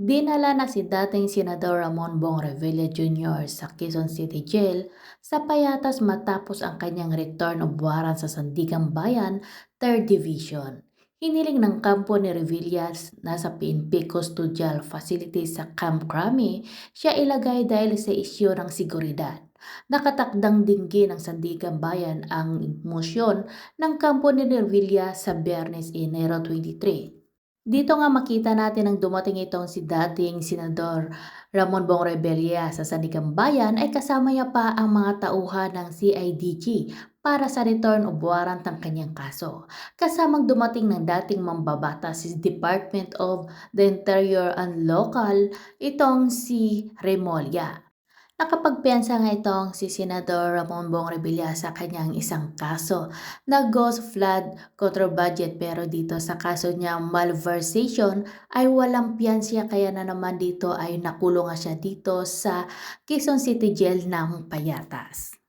Dinala na si dating Senador Ramon Bong Revilla Jr. sa Quezon City Jail sa Payatas matapos ang kanyang return of warrant sa Sandigan Bayan, 3rd Division. Hiniling ng kampo ni Revilla na sa PNP Custodial Facility sa Camp Crame siya ilagay dahil sa isyu ng seguridad. Nakatakdang dinggin ng Sandigan Bayan ang mosyon ng kampo ni Revilla sa Biyernes, Enero 23. Dito nga makita natin ang dumating itong si dating Senador Ramon Bong Revilla sa Sandigan Bayan ay kasama niya pa ang mga tauhan ng CIDG para sa return of warrant ng kanyang kaso. Kasamang dumating ng dating mambabatas si Department of the Interior and Local itong si Remolla. Nakapagpiyansa nga itong si Senador Ramon Bong Revilla sa kanyang isang kaso na ghost flood contra budget, pero dito sa kaso niya malversation ay walang piyansa, kaya na naman dito ay nakulong nga siya dito sa Quezon City Jail ng Payatas.